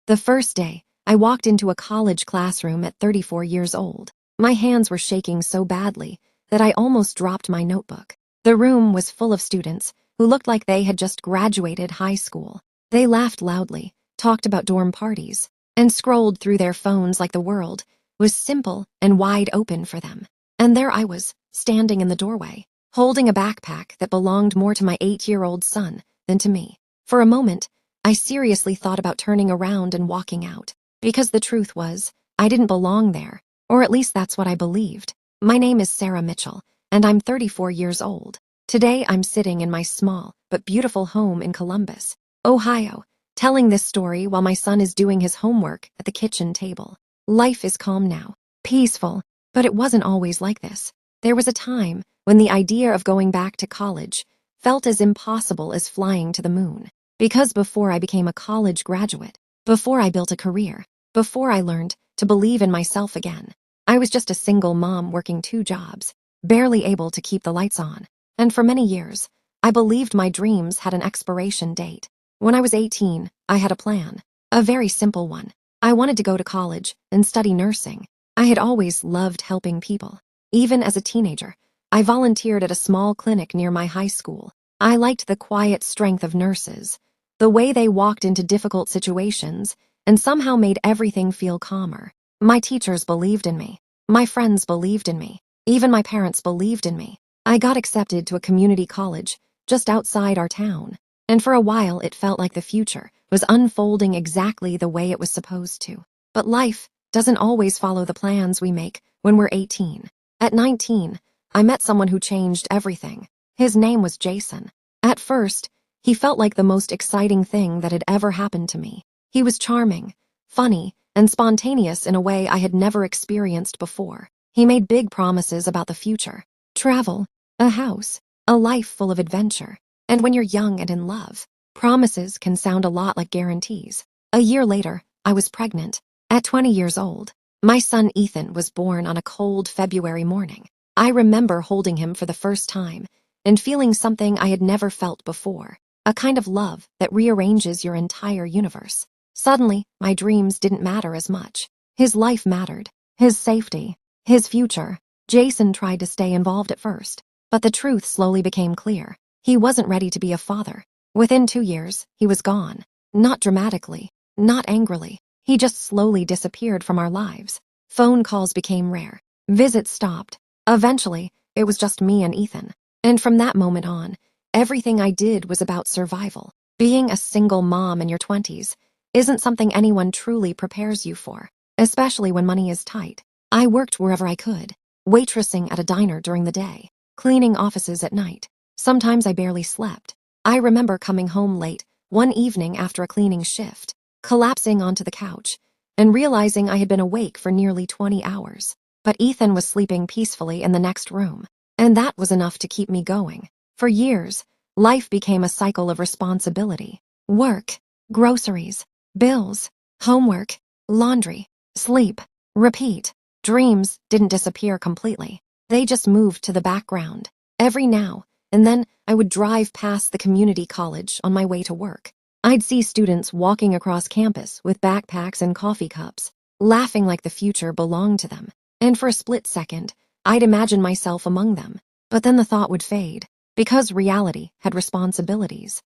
The first day, I walked into a college classroom at 34 years old. My hands were shaking so badly that I almost dropped my notebook. The room was full of students who looked like they had just graduated high school. They laughed loudly, talked about dorm parties, and scrolled through their phones like the world was simple and wide open for them. And there I was, standing in the doorway, holding a backpack that belonged more to my 8-year-old son than to me. For a moment, I seriously thought about turning around and walking out, because the truth was, I didn't belong there, or at least that's what I believed. My name is Sarah Mitchell, and I'm 34 years old. Today I'm sitting in my small but beautiful home in Columbus, Ohio, telling this story while my son is doing his homework at the kitchen table. Life is calm now, peaceful, but it wasn't always like this. There was a time when the idea of going back to college felt as impossible as flying to the moon. Because before I became a college graduate, before I built a career, before I learned to believe in myself again, I was just a single mom working 2 jobs, barely able to keep the lights on. And for many years, I believed my dreams had an expiration date. When I was 18, I had a plan, a very simple one. I wanted to go to college and study nursing. I had always loved helping people. Even as a teenager, I volunteered at a small clinic near my high school. I liked the quiet strength of nurses, the way they walked into difficult situations and somehow made everything feel calmer. My teachers believed in me. My friends believed in me. Even my parents believed in me. I got accepted to a community college just outside our town, and for a while it felt like the future was unfolding exactly the way it was supposed to. But life doesn't always follow the plans we make when we're 18. At 19, I met someone who changed everything. His name was Jason. At first, he felt like the most exciting thing that had ever happened to me. He was charming, funny, and spontaneous in a way I had never experienced before. He made big promises about the future: travel, a house, a life full of adventure. And when you're young and in love, promises can sound a lot like guarantees. A year later, I was pregnant. At 20 years old, my son Ethan was born on a cold February morning. I remember holding him for the first time and feeling something I had never felt before, a kind of love that rearranges your entire universe. Suddenly, my dreams didn't matter as much. His life mattered, his safety, his future. Jason tried to stay involved at first, but the truth slowly became clear. He wasn't ready to be a father. Within 2 years, he was gone. Not dramatically, not angrily. He just slowly disappeared from our lives. Phone calls became rare. Visits stopped. Eventually, it was just me and Ethan. And from that moment on, everything I did was about survival. Being a single mom in your 20s isn't something anyone truly prepares you for, especially when money is tight. I worked wherever I could, waitressing at a diner during the day, cleaning offices at night. Sometimes I barely slept. I remember coming home late one evening after a cleaning shift, collapsing onto the couch, and realizing I had been awake for nearly 20 hours. But Ethan was sleeping peacefully in the next room, and that was enough to keep me going. For years, life became a cycle of responsibility: work, groceries, bills, homework, laundry, sleep, repeat. Dreams didn't disappear completely. They just moved to the background. Every now and then, I would drive past the community college on my way to work. I'd see students walking across campus with backpacks and coffee cups, laughing like the future belonged to them. And for a split second, I'd imagine myself among them. But then the thought would fade, because reality had responsibilities.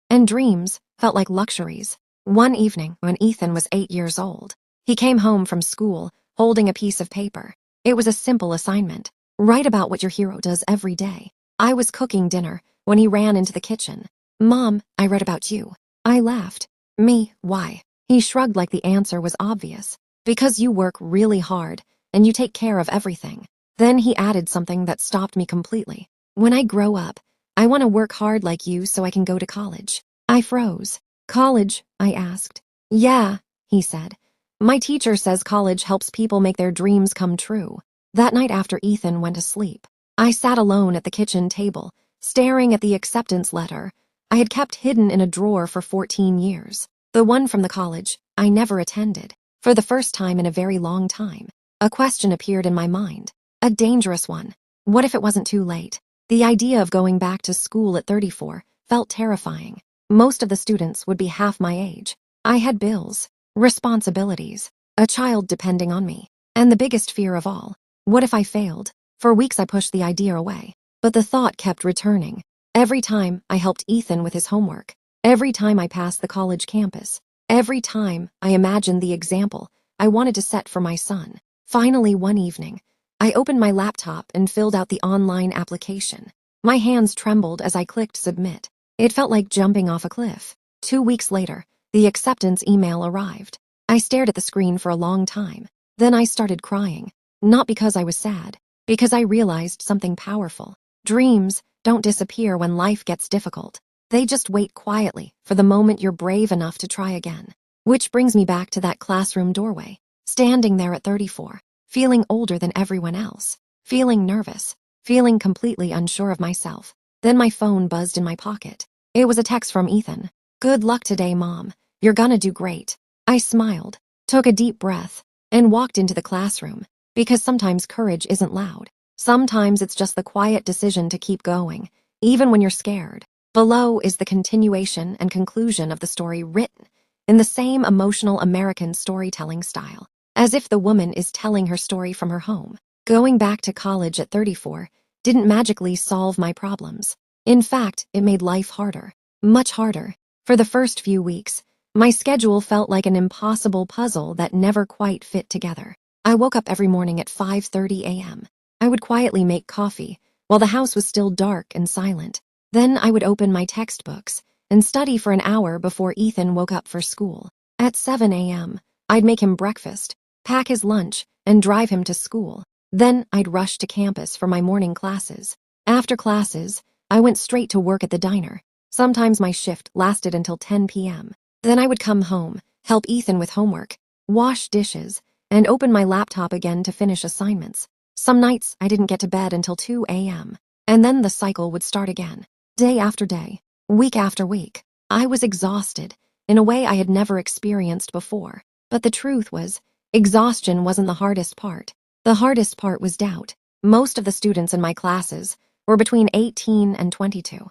And dreams felt like luxuries. One evening, when Ethan was 8 years old, he came home from school holding a piece of paper. It was a simple assignment: write about what your hero does every day. I was cooking dinner when he ran into the kitchen. "Mom, I read about you." I laughed. "Me, why?" He shrugged like the answer was obvious. "Because you work really hard and you take care of everything." Then he added something that stopped me completely. "When I grow up, I want to work hard like you so I can go to college." I froze. "College?" I asked. "Yeah," he said. "My teacher says college helps people make their dreams come true." That night after Ethan went to sleep, I sat alone at the kitchen table, staring at the acceptance letter I had kept hidden in a drawer for 14 years. The one from the college I never attended. For the first time in a very long time, a question appeared in my mind. A dangerous one. What if it wasn't too late? The idea of going back to school at 34 felt terrifying. Most of the students would be half my age. I had bills, responsibilities, a child depending on me, and the biggest fear of all, what if I failed? For weeks I pushed the idea away, but the thought kept returning. Every time I helped Ethan with his homework, every time I passed the college campus, every time I imagined the example I wanted to set for my son. Finally, one evening, I opened my laptop and filled out the online application. My hands trembled as I clicked submit. It felt like jumping off a cliff. 2 weeks later, the acceptance email arrived. I stared at the screen for a long time. Then I started crying. Not because I was sad, because I realized something powerful. Dreams don't disappear when life gets difficult. They just wait quietly for the moment you're brave enough to try again. Which brings me back to that classroom doorway, standing there at 34, feeling older than everyone else, feeling nervous, feeling completely unsure of myself. Then my phone buzzed in my pocket. It was a text from Ethan. "Good luck today, Mom. You're gonna do great." I smiled, took a deep breath, and walked into the classroom, because sometimes courage isn't loud. Sometimes it's just the quiet decision to keep going, even when you're scared. Below is the continuation and conclusion of the story, written in the same emotional American storytelling style, as if the woman is telling her story from her home. Going back to college at 34 didn't magically solve my problems. In fact, it made life harder, much harder. For the first few weeks, my schedule felt like an impossible puzzle that never quite fit together. I woke up every morning at 5:30 a.m. I would quietly make coffee while the house was still dark and silent. Then I would open my textbooks and study for an hour before Ethan woke up for school. At 7 a.m., I'd make him breakfast, pack his lunch, and drive him to school. Then I'd rush to campus for my morning classes. After classes, I went straight to work at the diner. Sometimes my shift lasted until 10 p.m. Then I would come home, help Ethan with homework, wash dishes, and open my laptop again to finish assignments. Some nights I didn't get to bed until 2 a.m. And then the cycle would start again. Day after day, week after week, I was exhausted in a way I had never experienced before. But the truth was, exhaustion wasn't the hardest part. The hardest part was doubt. Most of the students in my classes were between 18 and 22.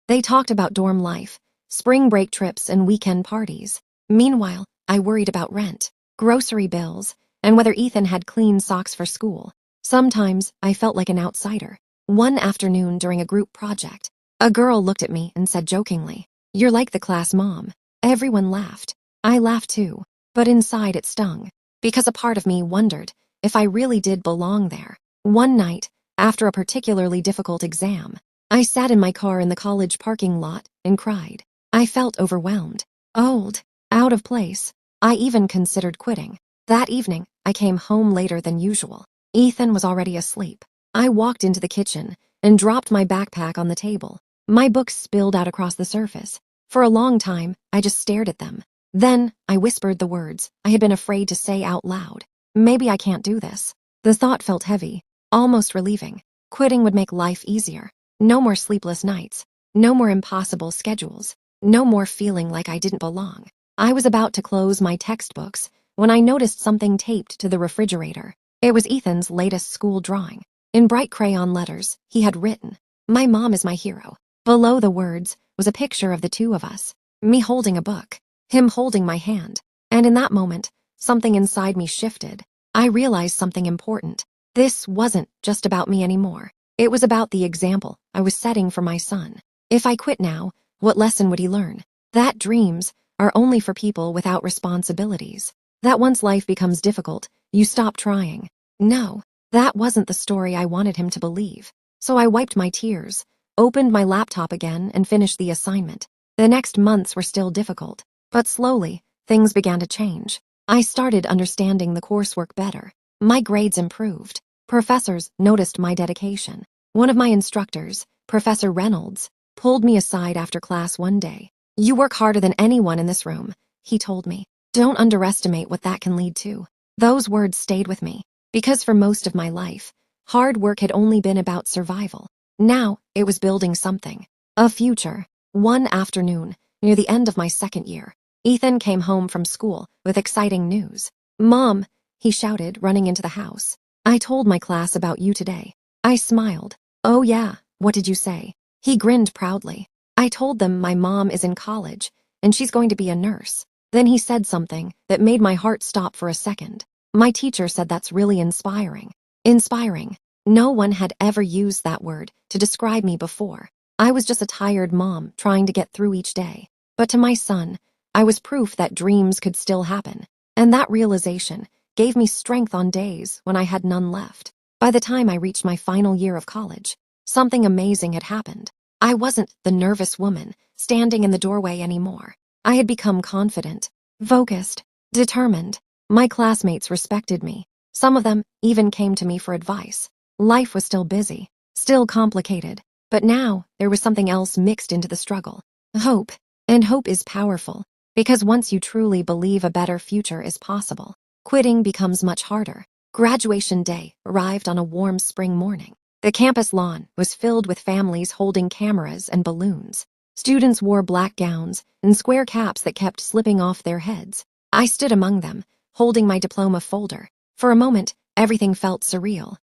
They talked about dorm life, spring break trips, and weekend parties. Meanwhile, I worried about rent, grocery bills, and whether Ethan had clean socks for school. Sometimes I felt like an outsider. One afternoon during a group project, a girl looked at me and said jokingly, "You're like the class mom." Everyone laughed. I laughed too, but inside it stung, because a part of me wondered if I really did belong there. One night, after a particularly difficult exam, I sat in my car in the college parking lot and cried. I felt overwhelmed, old, out of place. I even considered quitting. That evening, I came home later than usual. Ethan was already asleep. I walked into the kitchen and dropped my backpack on the table. My books spilled out across the surface. For a long time, I just stared at them. Then, I whispered the words I had been afraid to say out loud. Maybe I can't do this. The thought felt heavy, almost relieving. Quitting would make life easier. No more sleepless nights. No more impossible schedules. No more feeling like I didn't belong. I was about to close my textbooks when I noticed something taped to the refrigerator. It was Ethan's latest school drawing. In bright crayon letters, he had written, "My mom is my hero." Below the words was a picture of the two of us, me holding a book, him holding my hand. And in that moment, something inside me shifted. I realized something important. This wasn't just about me anymore. It was about the example I was setting for my son. If I quit now, what lesson would he learn? That dreams are only for people without responsibilities. That once life becomes difficult, you stop trying. No, that wasn't the story I wanted him to believe. So I wiped my tears, opened my laptop again, and finished the assignment. The next months were still difficult, but slowly, things began to change. I started understanding the coursework better. My grades improved. Professors noticed my dedication. One of my instructors, Professor Reynolds, pulled me aside after class one day. "You work harder than anyone in this room," he told me. "Don't underestimate what that can lead to." Those words stayed with me, because for most of my life, hard work had only been about survival. Now, it was building something, a future. One afternoon, near the end of my second year, Ethan came home from school with exciting news. "Mom," he shouted, running into the house. "I told my class about you today." I smiled. "Oh yeah, what did you say?" He grinned proudly. "I told them my mom is in college, and she's going to be a nurse." Then he said something that made my heart stop for a second. My teacher said that's really inspiring. Inspiring. No one had ever used that word to describe me before. I was just a tired mom trying to get through each day. But to my son, I was proof that dreams could still happen. And that realization gave me strength on days when I had none left. By the time I reached my final year of college, something amazing had happened. I wasn't the nervous woman standing in the doorway anymore. I had become confident, focused, determined. My classmates respected me. Some of them even came to me for advice. Life was still busy, still complicated, but now there was something else mixed into the struggle. Hope. And hope is powerful, because once you truly believe a better future is possible, quitting becomes much harder. Graduation day arrived on a warm spring morning. The campus lawn was filled with families holding cameras and balloons. Students wore black gowns and square caps that kept slipping off their heads. I stood among them, holding my diploma folder. For a moment, everything felt surreal.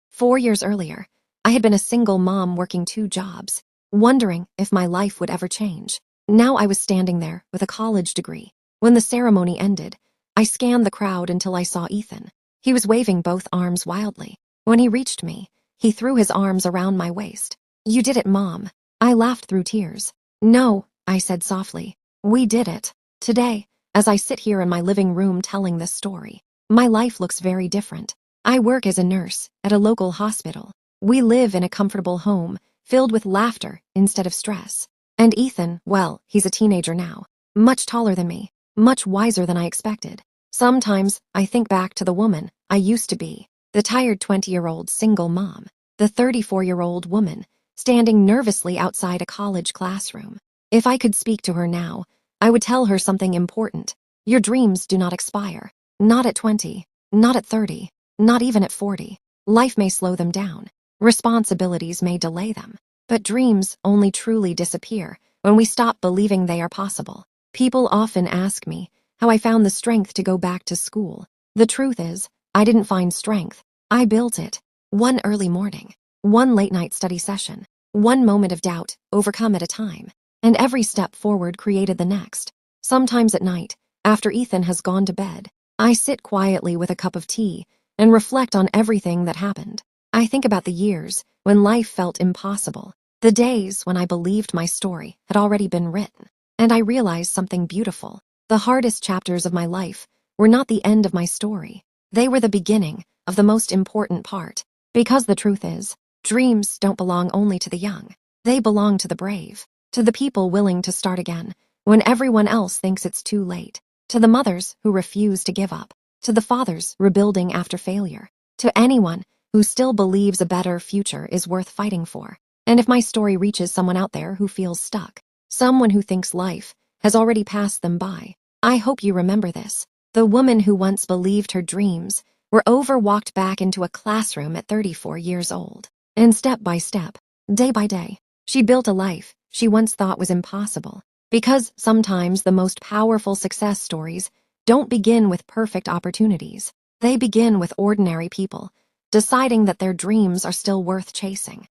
4 years earlier, I had been a single mom working 2 jobs, wondering if my life would ever change. Now I was standing there with a college degree. When the ceremony ended, I scanned the crowd until I saw Ethan. He was waving both arms wildly. When he reached me, he threw his arms around my waist. "You did it, Mom." I laughed through tears. "No," I said softly. "We did it." Today, as I sit here in my living room telling this story, my life looks very different. I work as a nurse at a local hospital. We live in a comfortable home filled with laughter instead of stress. And Ethan, well, he's a teenager now, much taller than me, much wiser than I expected. Sometimes I think back to the woman I used to be, the tired 20-year-old single mom, the 34-year-old woman standing nervously outside a college classroom. If I could speak to her now, I would tell her something important. Your dreams do not expire. Not at 20, not at 30, not even at 40. Life may slow them down. Responsibilities may delay them. But dreams only truly disappear when we stop believing they are possible. People often ask me how I found the strength to go back to school. The truth is, I didn't find strength. I built it. One early morning, one late-night study session, one moment of doubt overcome at a time, and every step forward created the next. Sometimes at night, after Ethan has gone to bed, I sit quietly with a cup of tea and reflect on everything that happened. I think about the years when life felt impossible, the days when I believed my story had already been written, and I realized something beautiful. The hardest chapters of my life were not the end of my story. They were the beginning of the most important part. Because the truth is, dreams don't belong only to the young. They belong to the brave, to the people willing to start again when everyone else thinks it's too late, to the mothers who refuse to give up, to the fathers rebuilding after failure, to anyone who still believes a better future is worth fighting for. And if my story reaches someone out there who feels stuck, someone who thinks life has already passed them by, I hope you remember this. The woman who once believed her dreams were over walked back into a classroom at 34 years old. And step by step, day by day, she built a life she once thought was impossible. Because sometimes the most powerful success stories don't begin with perfect opportunities. They begin with ordinary people deciding that their dreams are still worth chasing.